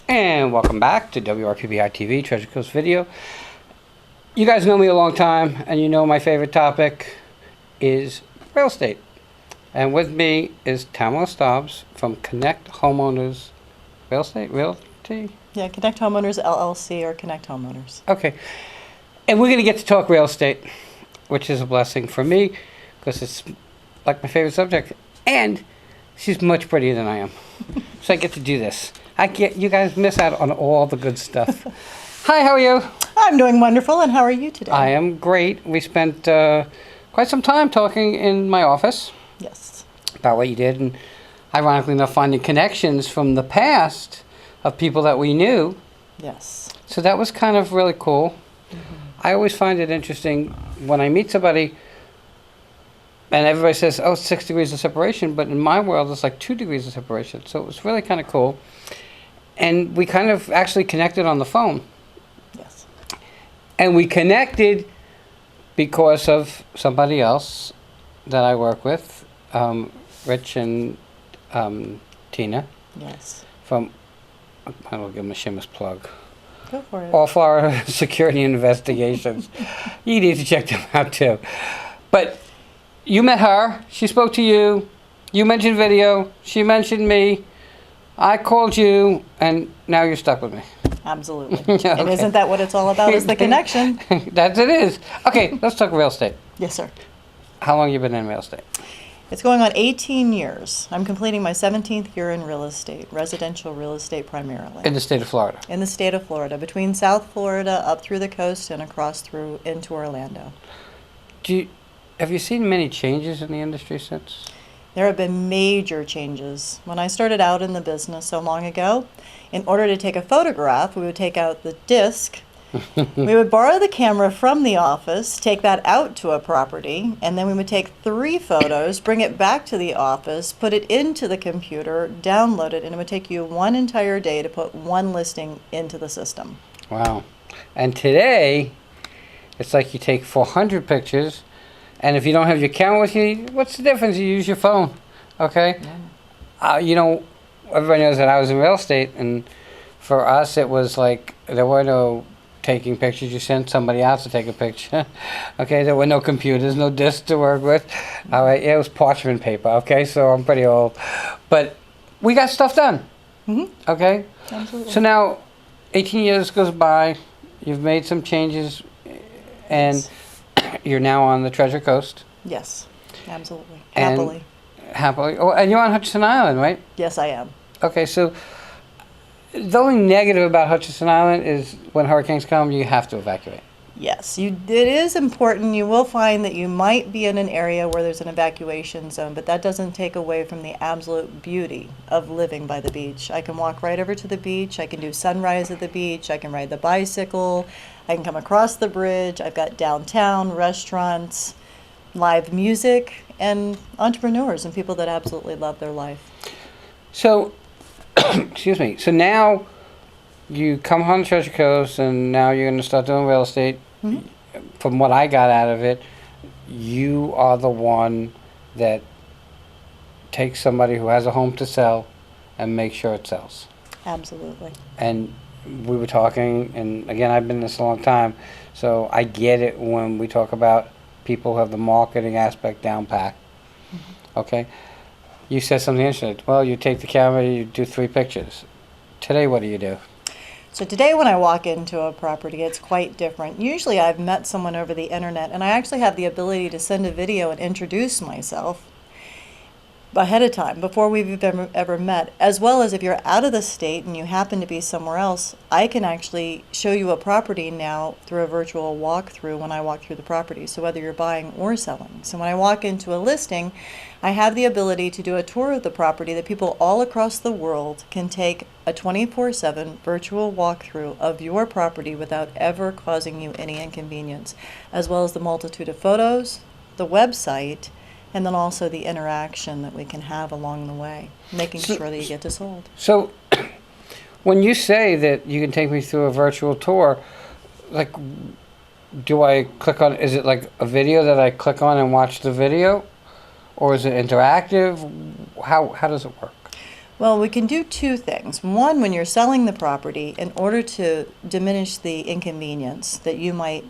And welcome back to WRPBI TV, Treasure Coast Video. You guys know me a long time, and you know my favorite topic is real estate. And with me is Tamela1 from Connect Homeowners Real Estate Realty. Yeah, Connect Homeowners LLC or Connect Homeowners. Okay. And we're going to get to talk real estate, which is a blessing for me because it's like my favorite subject. And she's much prettier than I am. So I get to do this. You guys miss out on all the good stuff. Hi, how are you? I'm doing wonderful, and how are you today? I am great. We spent quite some time talking in my office. Yes. About what you did, and ironically enough, finding connections from the past of people that we knew. Yes. So that was kind of really cool. I always find it interesting when I meet somebody and everybody says, oh, 6 degrees of separation, but in my world, it's like 2 degrees of separation. So it was really kind of cool. And we kind of actually connected on the phone. Yes. And we connected because of somebody else that I work with, Rich and Tina. Yes. From, I don't give them a shameless plug. Go for it. All Florida Security Investigations. You need to check them out too. But you met her, she spoke to you, you mentioned video, she mentioned me, I called you, and now you're stuck with me. Absolutely. Yeah, And okay. isn't that what it's all about, is the connection? That it is. Okay, let's talk real estate. Yes, sir. How long you been in real estate? It's going on 18 years. I'm completing my 17th year in real estate, residential real estate primarily. In the state of Florida. In the state of Florida, between South Florida, up through the coast, and across through into Orlando. Have you seen many changes in the industry since? There have been major changes. When I started out in the business so long ago, in order to take a photograph, we would take out the disc, we would borrow the camera from the office, take that out to a property, and then we would take 3 photos, bring it back to the office, put it into the computer, download it, and it would take you one entire day to put one listing into the system. Wow. And today, it's like you take 400 pictures, and if you don't have your camera with you, what's the difference? You use your phone, okay? Yeah. Everybody knows that I was in real estate, and for us, it was like there were no taking pictures. You sent somebody else to take a picture, okay? There were no computers, no discs to work with. All right, it was parchment paper, okay? So I'm pretty old, but we got stuff done, okay? Absolutely. So now, 18 years goes by. You've made some changes, and Yes. you're now on the Treasure Coast. Yes, absolutely. And- Happily. Happily. Oh, and you're on Hutchinson Island, right? Yes, I am. Okay, so the only negative about Hutchinson Island is when hurricanes come, you have to evacuate. Yes, it is important. You will find that you might be in an area where there's an evacuation zone, but that doesn't take away from the absolute beauty of living by the beach. I can walk right over to the beach. I can do sunrise at the beach. I can ride the bicycle. I can come across the bridge. I've got downtown restaurants, live music, and entrepreneurs and people that absolutely love their life. So, excuse me. So now you come on the Treasure Coast, and now you're going to start doing real estate. From what I got out of it, you are the one that takes somebody who has a home to sell and make sure it sells. Absolutely. And we were talking, and again, I've been in this a long time, so I get it when we talk about people who have the marketing aspect down pat. Okay? You said something interesting. Well, you take the camera, you do 3 pictures. Today, what do you do? So today when I walk into a property, it's quite different. Usually I've met someone over the internet, and I actually have the ability to send a video and introduce myself ahead of time before we've ever met, as well as if you're out of the state and you happen to be somewhere else, I can actually show you a property now through a virtual walkthrough when I walk through the property, so whether you're buying or selling. So when I walk into a listing, I have the ability to do a tour of the property that people all across the world can take a 24/7 virtual walkthrough of your property without ever causing you any inconvenience, as well as the multitude of photos, the website, and then also the interaction that we can have along the way, making sure that you get this sold. So, when you say that you can take me through a virtual tour, like, do I click on, is it like a video that I click on and watch the video? Or is it interactive? How does it work? Well, we can do two things. One, when you're selling the property, in order to diminish the inconvenience that you might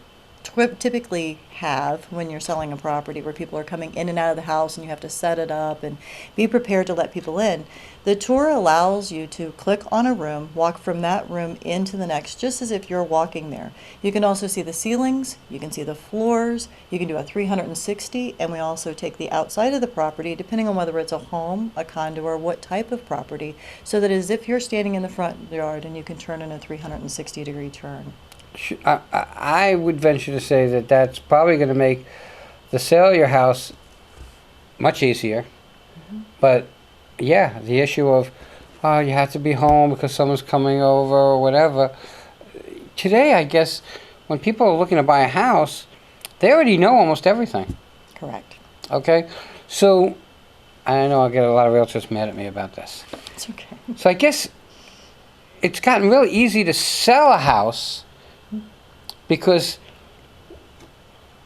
typically have when you're selling a property where people are coming in and out of the house and you have to set it up and be prepared to let people in, the tour allows you to click on a room, walk from that room into the next, just as if you're walking there. You can also see the ceilings, you can see the floors, you can do a 360, and we also take the outside of the property, depending on whether it's a home, a condo, or what type of property, so that as if you're standing in the front yard and you can turn in a 360-degree turn. I would venture to say that that's probably going to make the sale of your house much easier. But yeah, the issue of, oh, you have to be home because someone's coming over or whatever. Today, I guess, when people are looking to buy a house, they already know almost everything. Correct. Okay? So, I know I'll get a lot of realtors mad at me about this. It's okay. So I guess it's gotten really easy to sell a house because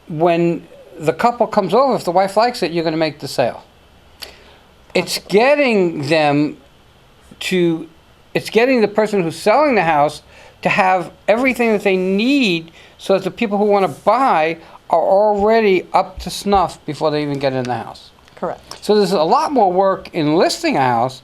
when the couple comes over, if the wife likes it, you're going to make the sale. It's getting it's getting the person who's selling the house to have everything that they need so that the people who want to buy are already up to snuff before they even get in the house. Correct. So there's a lot more work in listing a house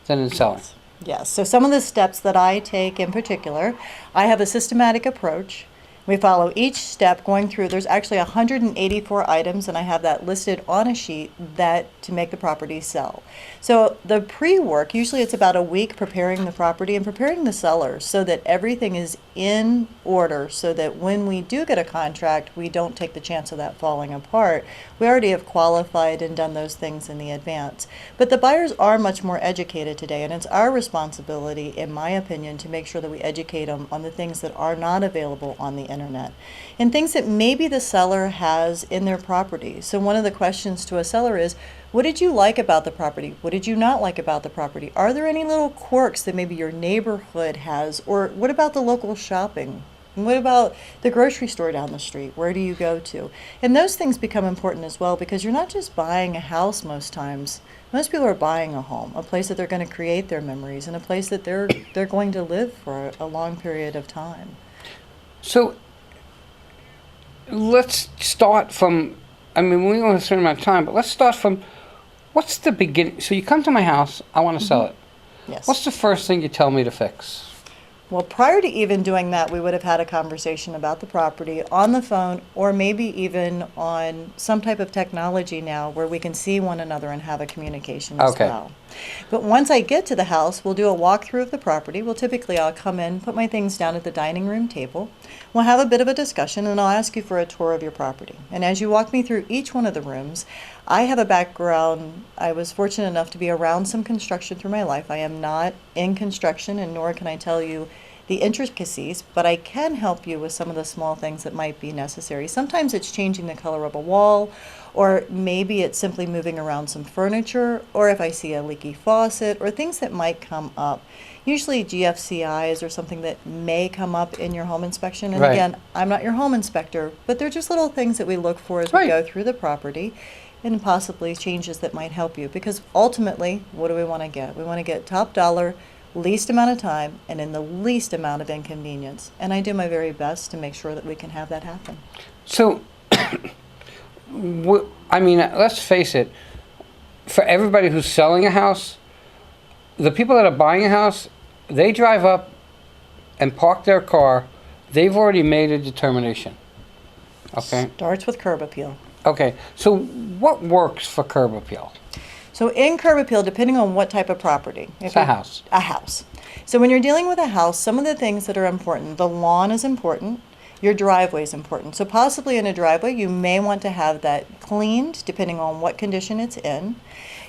than in selling. Yes. So some of the steps that I take in particular, I have a systematic approach. We follow each step going through. There's actually 184 items, and I have that listed on a sheet to make the property sell. So the pre-work, usually it's about a week preparing the property and preparing the seller so that everything is in order, so that when we do get a contract, we don't take the chance of that falling apart. We already have qualified and done those things in the advance. But the buyers are much more educated today, and it's our responsibility, in my opinion, to make sure that we educate them on the things that are not available on the internet and things that maybe the seller has in their property. So one of the questions to a seller is, what did you like about the property? What did you not like about the property? Are there any little quirks that maybe your neighborhood has? Or what about the local shopping? And what about the grocery store down the street? Where do you go to? And those things become important as well, because you're not just buying a house most times. Most people are buying a home, a place that they're going to create their memories, and a place that they're going to live for a long period of time. So let's start from, I mean, we only have a certain amount of time, but let's start from, what's the beginning? So you come to my house, I want to sell it. Yes. What's the first thing you tell me to fix? Well, prior to even doing that, we would have had a conversation about the property on the phone, or maybe even on some type of technology now where we can see one another and have a communication as Okay. well. But once I get to the house, we'll do a walkthrough of the property. I'll come in, put my things down at the dining room table. We'll have a bit of a discussion, and I'll ask you for a tour of your property. And as you walk me through each one of the rooms, I have a background. I was fortunate enough to be around some construction through my life. I am not in construction, and nor can I tell you the intricacies, but I can help you with some of the small things that might be necessary. Sometimes it's changing the color of a wall, or maybe it's simply moving around some furniture, or if I see a leaky faucet, or things that might come up. Usually GFCIs or something that may come up in your home inspection. And Right. again, I'm not your home inspector, but they're just little things that we look for as we Right. go through the property, and possibly changes that might help you. Because ultimately, what do we want to get? We want to get top dollar, least amount of time, and in the least amount of inconvenience. And I do my very best to make sure that we can have that happen. So, I mean, let's face it, for everybody who's selling a house, the people that are buying a house, they drive up and park their car, they've already made a determination. Okay? Starts with curb appeal. Okay, so what works for curb appeal? So in curb appeal, depending on what type of property. It's a house. A house. So when you're dealing with a house, some of the things that are important, the lawn is important, your driveway is important. So possibly in a driveway, you may want to have that cleaned, depending on what condition it's in.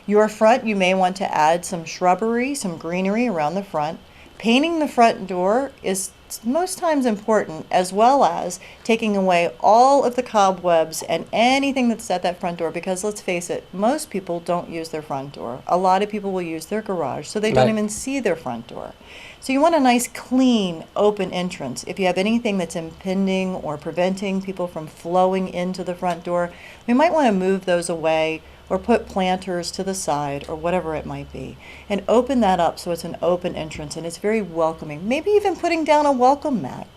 Your front, you may want to add some shrubbery, some greenery around the front. Painting the front door is most times important, as well as taking away all of the cobwebs and anything that's at that front door, because let's face it, most people don't use their front door. A lot of people will use their garage, so they don't Right. even see their front door. So you want a nice, clean, open entrance. If you have anything that's impeding or preventing people from flowing into the front door, we might want to move those away, or put planters to the side or whatever it might be, and open that up so it's an open entrance and it's very welcoming. Maybe even putting down a welcome mat.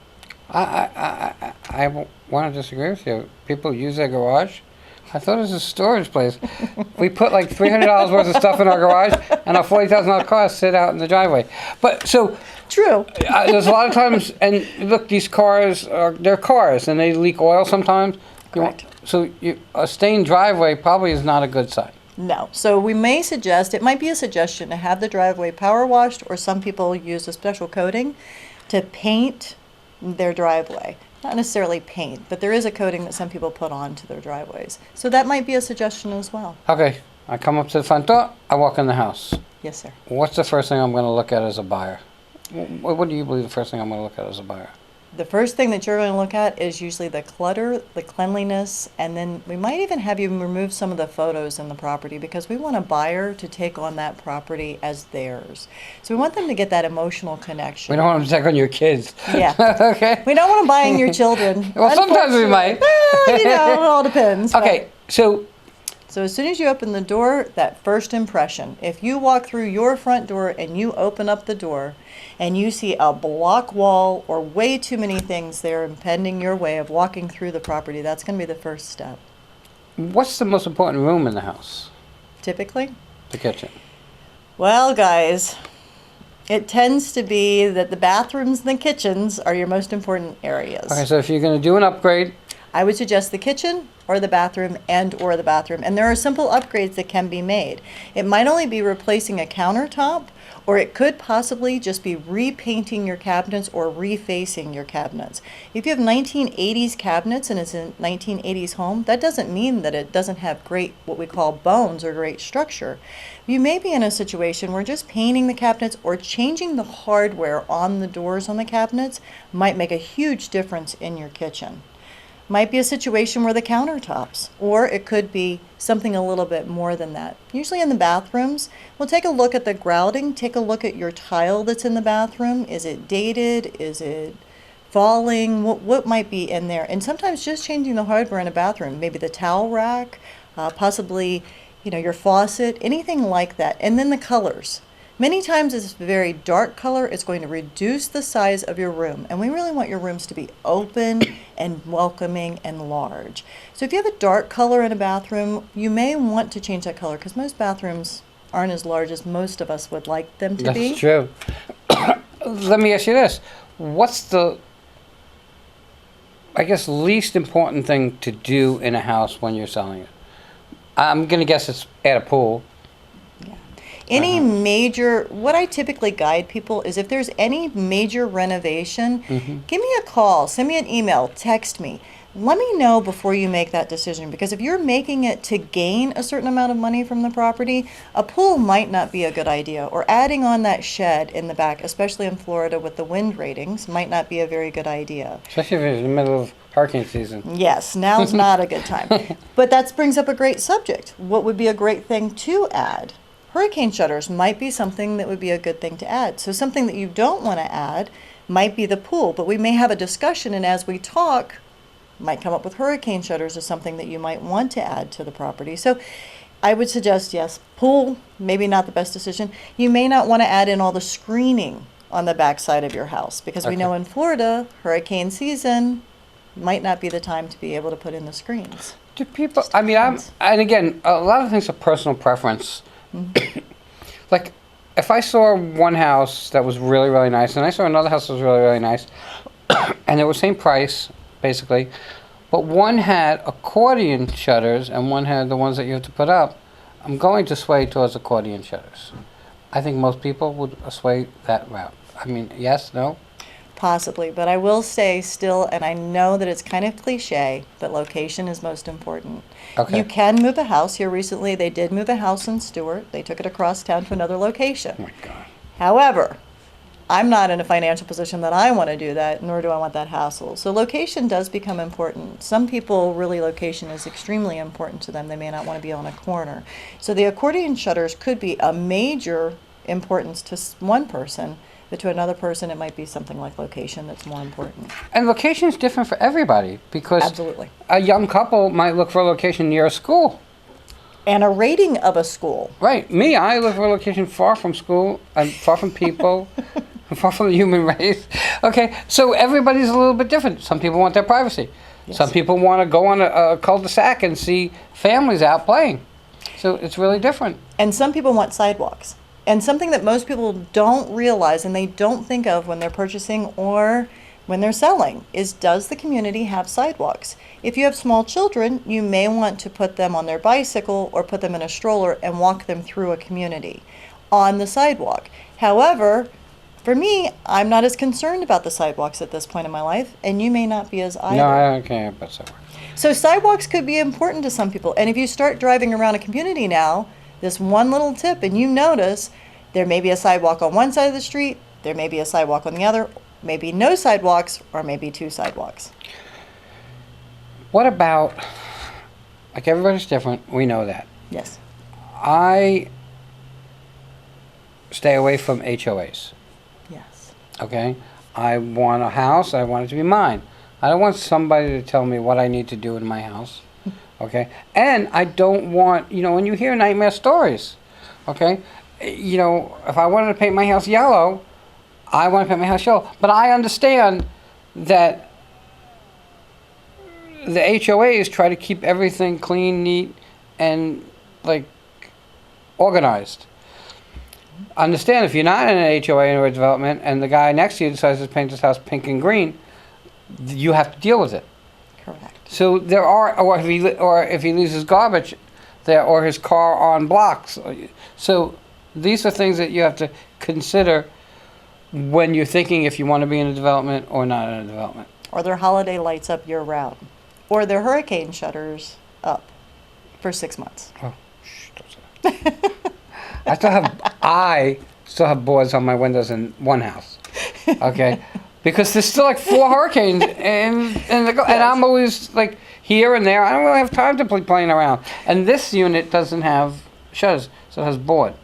I want to disagree with you. People use their garage. I thought it was a storage place. We put like $300 worth of stuff in our garage, and our $40,000 car sit out in the driveway. But so True. there's a lot of times, and look, these cars they're cars, and they leak oil sometimes. Correct. A stained driveway probably is not a good sign. No. So we may suggest, it might be a suggestion to have the driveway power washed, or some people use a special coating to paint their driveway. Not necessarily paint, but there is a coating that some people put onto their driveways. So that might be a suggestion as well. Okay, I come up to the front door, I walk in the house. Yes, sir. What's the first thing I'm going to look at as a buyer? What do you believe the first thing I'm going to look at as a buyer? The first thing that you're going to look at is usually the clutter, the cleanliness, and then we might even have you remove some of the photos in the property because we want a buyer to take on that property as theirs. So we want them to get that emotional connection. We don't want them to check on your kids. Yeah. Okay. We don't want them buying your children. Well, sometimes we might. Well, it all depends. Okay, so So as soon as you open the door, that first impression, if you walk through your front door and you open up the door and you see a block wall or way too many things there impeding your way of walking through the property, that's going to be the first step. what's the most important room in the house? Typically, The kitchen. well, guys, it tends to be that the bathrooms and the kitchens are your most important areas. Okay, so if you're going to do an upgrade, I would suggest the kitchen or the bathroom or the bathroom. And there are simple upgrades that can be made. It might only be replacing a countertop, or it could possibly just be repainting your cabinets or refacing your cabinets. If you have 1980s cabinets and it's a 1980s home, that doesn't mean that it doesn't have great, what we call bones or great structure. You may be in a situation where just painting the cabinets or changing the hardware on the doors on the cabinets might make a huge difference in your kitchen. Might be a situation where the countertops, or it could be something a little bit more than that. Usually in the bathrooms, we'll take a look at the grouting, take a look at your tile that's in the bathroom. Is it dated? Is it falling? What might be in there? And sometimes just changing the hardware in a bathroom, maybe the towel rack, possibly, your faucet, anything like that. And then the colors. Many times it's a very dark color. It's going to reduce the size of your room. And we really want your rooms to be open and welcoming and large. So if you have a dark color in a bathroom, you may want to change that color because most bathrooms aren't as large as most of us would like them to be. that's true. Let me ask you this. What's the, I guess, least important thing to do in a house when you're selling it? I'm going to guess it's add a pool. Any major, what I typically guide people is if there's any major renovation, give me a call, send me an email, text me. Let me know before you make that decision, because if you're making it to gain a certain amount of money from the property, a pool might not be a good idea, or adding on that shed in the back, especially in Florida with the wind ratings, might not be a very good idea. Especially if it's in the middle of hurricane season. Yes, now's not a good time. But that brings up a great subject. What would be a great thing to add? Hurricane shutters might be something that would be a good thing to add. So something that you don't want to add might be the pool, but we may have a discussion, and as we talk, might come up with hurricane shutters as something that you might want to add to the property. So I would suggest, yes, pool, maybe not the best decision. You may not want to add in all the screening on the back side of your house, because we know in Florida, hurricane season might not be the time to be able to put in the screens. Do people, and again, a lot of things are personal preference. Like, if I saw one house that was really, really nice, and I saw another house that was really, really nice, and they were same price, basically, but one had accordion shutters and one had the ones that you have to put up, I'm going to sway towards accordion shutters. I think most people would sway that route. I mean, yes, no? Possibly, but I will say still, and I know that it's kind of cliche, but location is most important. Okay. You can move a house. Here recently, they did move a house in Stewart. They took it across town to another location. Oh my God. However, I'm not in a financial position that I want to do that, nor do I want that hassle. So location does become important. Some people, really, location is extremely important to them. They may not want to be on a corner. So the accordion shutters could be a major importance to one person, but to another person, it might be something like location that's more important. And location is different for everybody, because Absolutely. a young couple might look for a location near a school. And a rating of a school. Right. Me, I live in a location far from school and far from people, far from the human race. Okay, so everybody's a little bit different. Some people want their privacy. Yes. Some people want to go on a cul-de-sac and see families out playing. So it's really different. And some people want sidewalks. And something that most people don't realize and they don't think of when they're purchasing or when they're selling is, does the community have sidewalks? If you have small children, you may want to put them on their bicycle or put them in a stroller and walk them through a community on the sidewalk. However, for me, I'm not as concerned about the sidewalks at this point in my life, and you may not be as either. No, I don't care about sidewalks. So sidewalks could be important to some people. And if you start driving around a community now, this one little tip, and you notice there may be a sidewalk on one side of the street, there may be a sidewalk on the other, maybe no sidewalks, or maybe 2 sidewalks. What about, like everybody's different, we know that. Yes. I stay away from HOAs, Yes. okay? I want a house, I want it to be mine. I don't want somebody to tell me what I need to do in my house, okay? And I don't want, when you hear nightmare stories, okay? If I wanted to paint my house yellow, I want to paint my house yellow. But I understand that the HOAs try to keep everything clean, neat, and organized. Understand, if you're not in an HOA or a development and the guy next to you decides to paint his house pink and green, you have to deal with it. Correct. So there are, or if he leaves his garbage there or his car on blocks. So these are things that you have to consider when you're thinking if you want to be in a development or not in a development. Or their holiday lights up year round. Or their hurricane shutters up for 6 months. Oh, shh, don't say that. I still have boards on my windows in one house. Okay? Because there's still 4 hurricanes and I'm always here and there. I don't really have time to be playing around. And this unit doesn't have shutters, so it has board,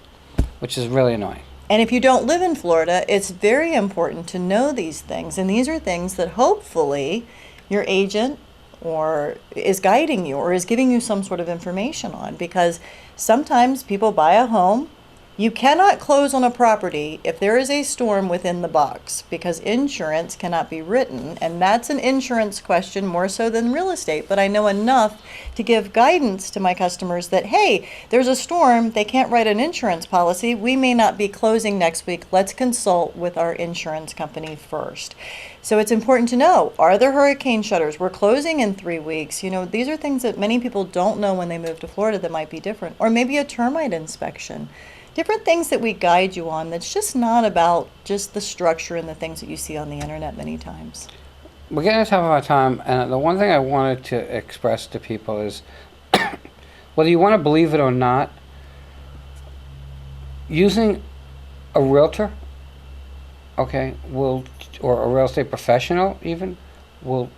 which is really annoying. And if you don't live in Florida, it's very important to know these things. And these are things that hopefully your agent or is guiding you or is giving you some sort of information on. Because sometimes people buy a home. You cannot close on a property if there is a storm within the box because insurance cannot be written. And that's an insurance question more so than real estate. But I know enough to give guidance to my customers that, hey, there's a storm. They can't write an insurance policy. We may not be closing next week. Let's consult with our insurance company first. So it's important to know, are there hurricane shutters? We're closing in 3 weeks. These are things that many people don't know when they move to Florida that might be different. Or maybe a termite inspection. Different things that we guide you on that's just not about just the structure and the things that you see on the internet many times. We're getting to the top of our time, and the one thing I wanted to express to people is whether you want to believe it or not, using a realtor, okay, or a real estate professional even, will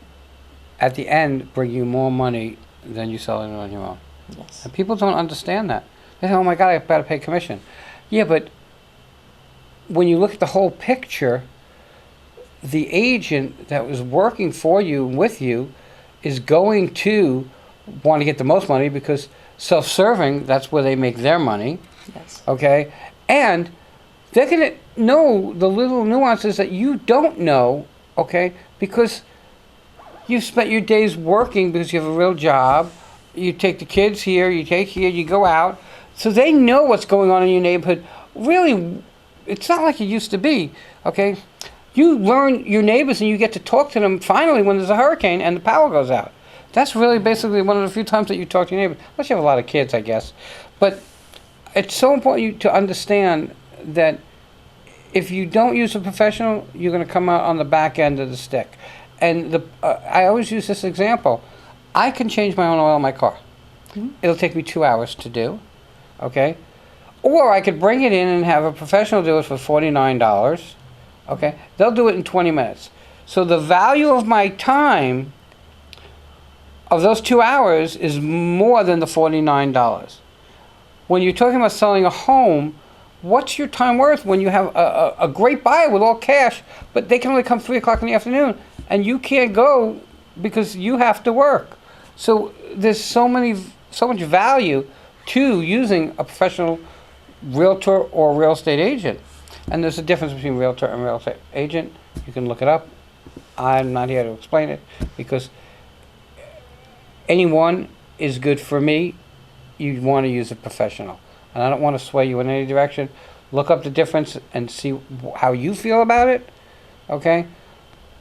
at the end bring you more money than you selling it on your own. Yes. And people don't understand that. They say, oh my God, I've got to pay commission. Yeah, but when you look at the whole picture, the agent that was working for you, with you, is going to want to get the most money because self-serving, that's where they make their money. Yes. Okay? And they're going to know the little nuances that you don't know, okay? Because you've spent your days working because you have a real job. You take the kids here, you go out. So they know what's going on in your neighborhood. Really, it's not like it used to be, okay? You learn your neighbors and you get to talk to them finally when there's a hurricane and the power goes out. That's really basically one of the few times that you talk to your neighbor. Unless you have a lot of kids, I guess. But it's so important to understand that if you don't use a professional, you're going to come out on the back end of the stick. And I always use this example. I can change my own oil in my car. Mm-hmm. It'll take me 2 hours to do. Okay? Or I could bring it in and have a professional do it for $49. Okay? They'll do it in 20 minutes. So the value of my time of those 2 hours is more than the $49. When you're talking about selling a home, what's your time worth when you have a great buyer with all cash, but they can only come 3 o'clock in the afternoon and you can't go because you have to work. So there's so much value to using a professional realtor or real estate agent. And there's a difference between realtor and real estate agent. You can look it up. I'm not here to explain it because any one is good for me. You want to use a professional. And I don't want to sway you in any direction. Look up the difference and see how you feel about it, okay?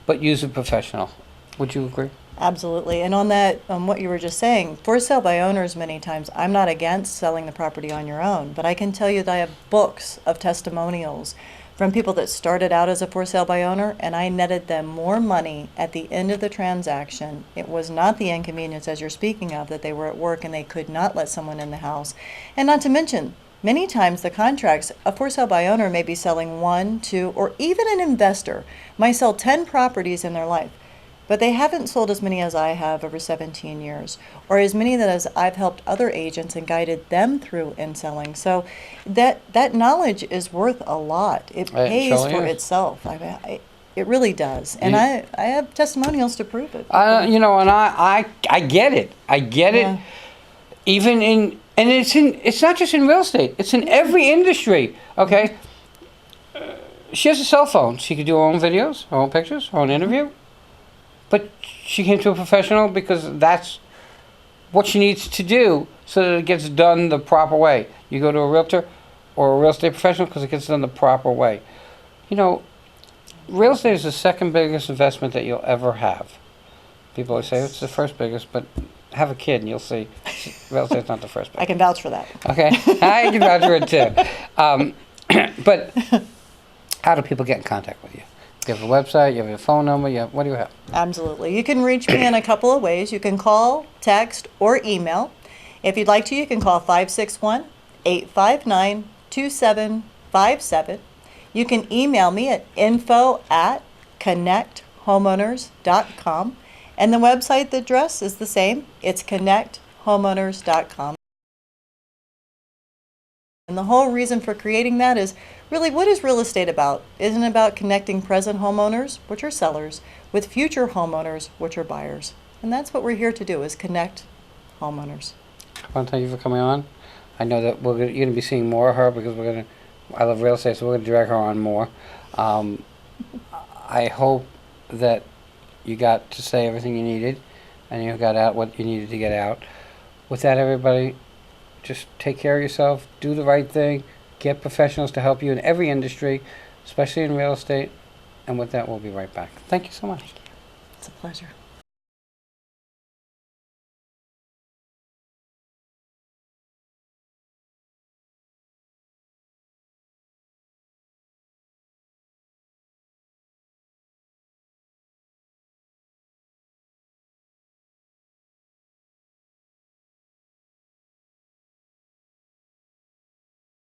But use a professional. Would you agree? Absolutely. And on that, on what you were just saying, for sale by owners, many times, I'm not against selling the property on your own, but I can tell you that I have books of testimonials from people that started out as a for sale by owner, and I netted them more money at the end of the transaction. It was not the inconvenience, as you're speaking of, that they were at work and they could not let someone in the house. And not to mention, many times the contracts, a for sale by owner may be selling 1, 2, or even an investor might sell 10 properties in their life. But they haven't sold as many as I have over 17 years, or as many that as I've helped other agents and guided them through in selling. So that knowledge is worth a lot. It pays surely for is. itself. It really does. And I have testimonials to prove it. You know, and I get it. I get Yeah. it. Even in, and it's not just in real estate. It's in every industry, okay? She has a cell phone. She could do her own videos, her own pictures, her own interview. But she came to a professional because that's what she needs to do so that it gets done the proper way. You go to a realtor or a real estate professional because it gets done the proper way. You know, real estate is the second biggest investment that you'll ever have. People always say it's the first biggest, but have a kid and you'll see real estate's not the first biggest. I can vouch for that. Okay, I can vouch for it too. But how do people get in contact with you? You have a website, you have a phone number, what do you have? Absolutely. You can reach me in a couple of ways. You can call, text, or email. If you'd like to, you can call 561-859-2757. You can email me at info@connecthomeowners.com. And the website address is the same. It's connecthomeowners.com. And the whole reason for creating that is really, what is real estate about? Isn't it about connecting present homeowners, which are sellers, with future homeowners, which are buyers? And that's what we're here to do, is connect homeowners. I want to thank you for coming on. I know that you're going to be seeing more of her because I love real estate, so we're going to drag her on more. I hope that you got to say everything you needed and you got out what you needed to get out. With that, everybody, just take care of yourself, do the right thing, get professionals to help you in every industry, especially in real estate. And with that, we'll be right back. Thank you so much. It's a pleasure.